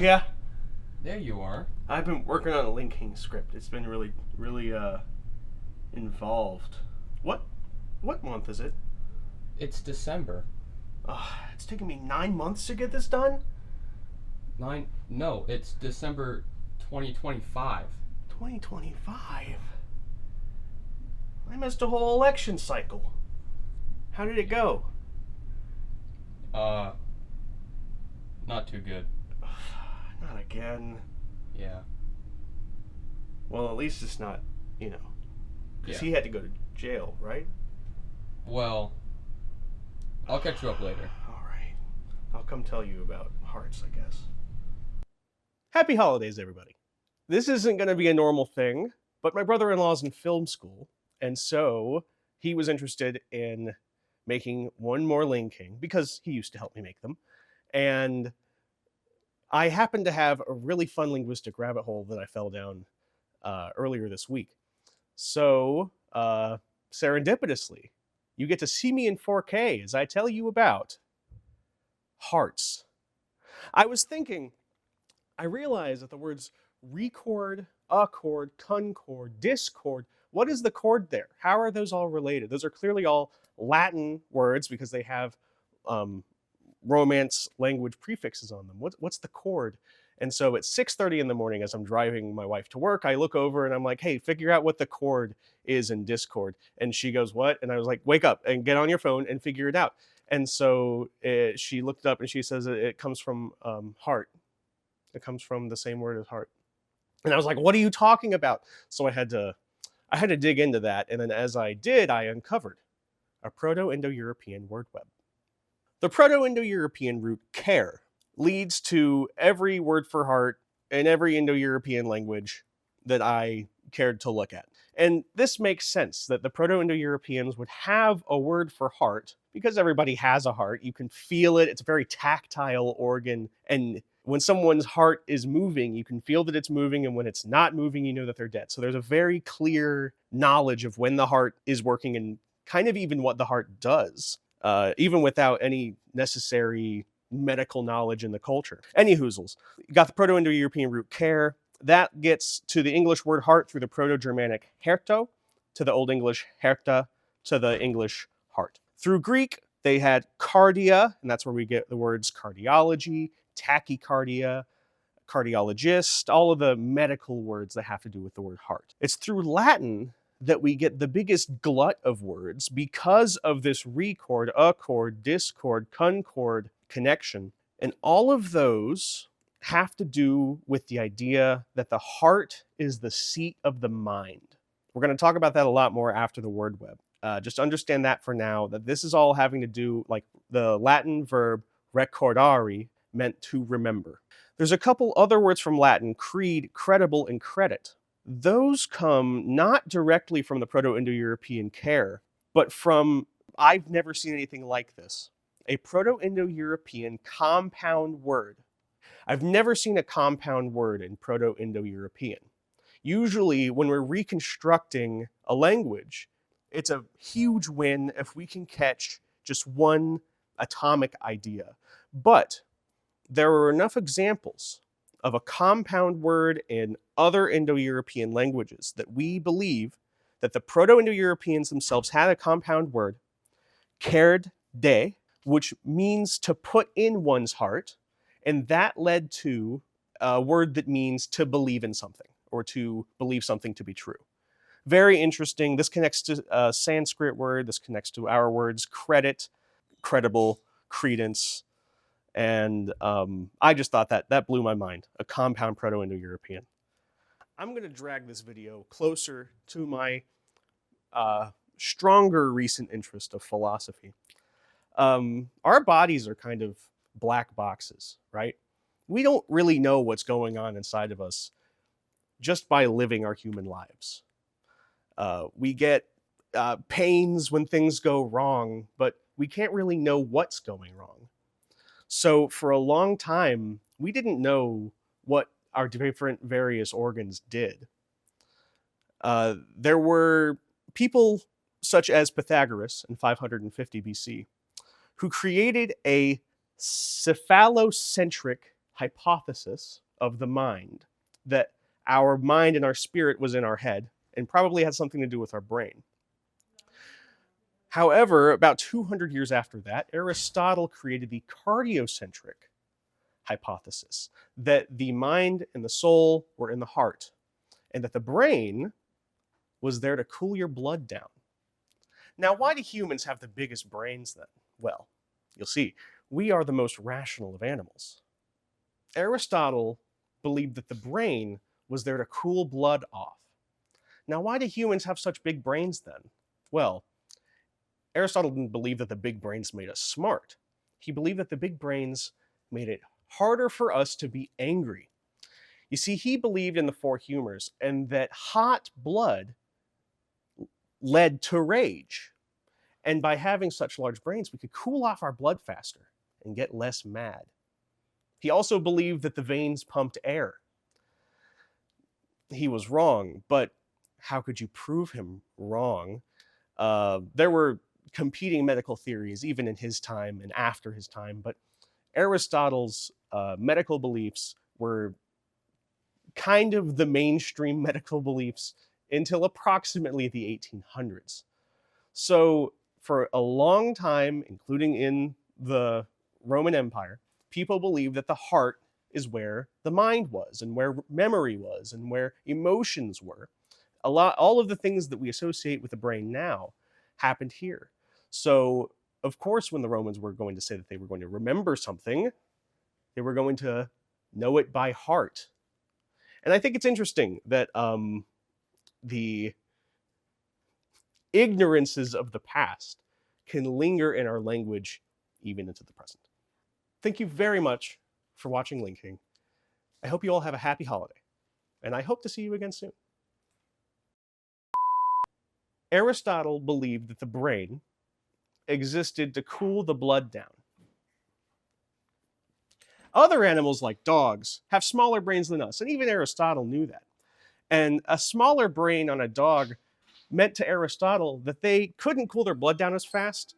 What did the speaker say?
Yeah, There you are. I've been working on a linking script. It's been really involved. What what month is it? It's December. It's taken me 9 months to get this done. No, it's December 2025. 2025. I missed a whole election cycle. How did it go? Uh, Not too good. Not again. Yeah. Well, at least it's not, because Yeah. he had to go to jail, right? Well, I'll catch you up later. All right. I'll come tell you about hearts, I guess. Happy holidays, everybody. This isn't going to be a normal thing, but my brother-in-law's in film school, and so he was interested in making one more Lane King because he used to help me make them. And I happened to have a really fun linguistic rabbit hole that I fell down earlier this week. So, serendipitously, you get to see me in 4K as I tell you about hearts. I was thinking, I realized that the words record, accord, concord, discord, what is the chord there? How are those all related? Those are clearly all Latin words because they have Romance language prefixes on them. What's the chord? And so at 6:30 in the morning, as I'm driving my wife to work, I look over and I'm like, hey, figure out what the chord is in Discord. And she goes, what? And I was like, wake up and get on your phone and figure it out. And so she looked up and she says it comes from heart. It comes from the same word as heart. And I was like, what are you talking about? So I had to dig into that. And then as I did, I uncovered a Proto-Indo-European word web. The Proto-Indo-European root care leads to every word for heart in every Indo-European language that I cared to look at. And this makes sense that the Proto-Indo-Europeans would have a word for heart because everybody has a heart. You can feel it. It's a very tactile organ. And when someone's heart is moving, you can feel that it's moving. And when it's not moving, you know that they're dead. So there's a very clear knowledge of when the heart is working and kind of even what the heart does. Even without any necessary medical knowledge in the culture. Any hoozles. You got the Proto-Indo-European root care. That gets to the English word heart through the Proto-Germanic herto, to the Old English herta, to the English heart. Through Greek, they had cardia, and that's where we get the words cardiology, tachycardia, cardiologist, all of the medical words that have to do with the word heart. It's through Latin that we get the biggest glut of words because of this record, accord, discord, concord connection. And all of those have to do with the idea that the heart is the seat of the mind. We're going to talk about that a lot more after the word web. Just understand that for now, that this is all having to do, like the Latin verb recordare meant to remember. There's a couple other words from Latin, creed, credible, and credit. Those come not directly from the Proto-Indo-European care, but from, I've never seen anything like this, a Proto-Indo-European compound word. I've never seen a compound word in Proto-Indo-European. Usually, when we're reconstructing a language, it's a huge win if we can catch just one atomic idea. But there are enough examples of a compound word in other Indo-European languages that we believe that the Proto-Indo-Europeans themselves had a compound word, cared de, which means to put in one's heart, and that led to a word that means to believe in something or to believe something to be true. Very interesting. This connects to a Sanskrit word. This connects to our words credit, credible, credence. And I just thought that blew my mind. A compound Proto-Indo-European. I'm going to drag this video closer to my stronger recent interest of philosophy. Our bodies are kind of black boxes, right? We don't really know what's going on inside of us just by living our human lives. We get pains when things go wrong, but we can't really know what's going wrong. So for a long time, we didn't know what our different various organs did. There were people such as Pythagoras in 550 BC who created a cephalocentric hypothesis of the mind, that our mind and our spirit was in our head and probably had something to do with our brain. However, about 200 years after that, Aristotle created the cardiocentric hypothesis, that the mind and the soul were in the heart, and that the brain was there to cool your blood down. Now, why do humans have the biggest brains then? Well, you'll see, we are the most rational of animals. Aristotle believed that the brain was there to cool blood off. Now, why do humans have such big brains then? Well, Aristotle didn't believe that the big brains made us smart. He believed that the big brains made it harder for us to be angry. You see, he believed in the four humors and that hot blood led to rage. And by having such large brains, we could cool off our blood faster and get less mad. He also believed that the veins pumped air. He was wrong, but how could you prove him wrong? There were competing medical theories even in his time and after his time, but Aristotle's medical beliefs were kind of the mainstream medical beliefs until approximately the 1800s. So for a long time, including in the Roman Empire, people believed that the heart is where the mind was and where memory was and where emotions were. All of the things that we associate with the brain now happened here. So, of course, when the Romans were going to say that they were going to remember something, they were going to know it by heart. And I think it's interesting that the ignorances of the past can linger in our language even into the present. Thank you very much for watching Linking. I hope you all have a happy holiday, and I hope to see you again soon. Aristotle believed that the brain existed to cool the blood down. Other animals like dogs have smaller brains than us, and even Aristotle knew that. And a smaller brain on a dog meant to Aristotle that they couldn't cool their blood down as fast.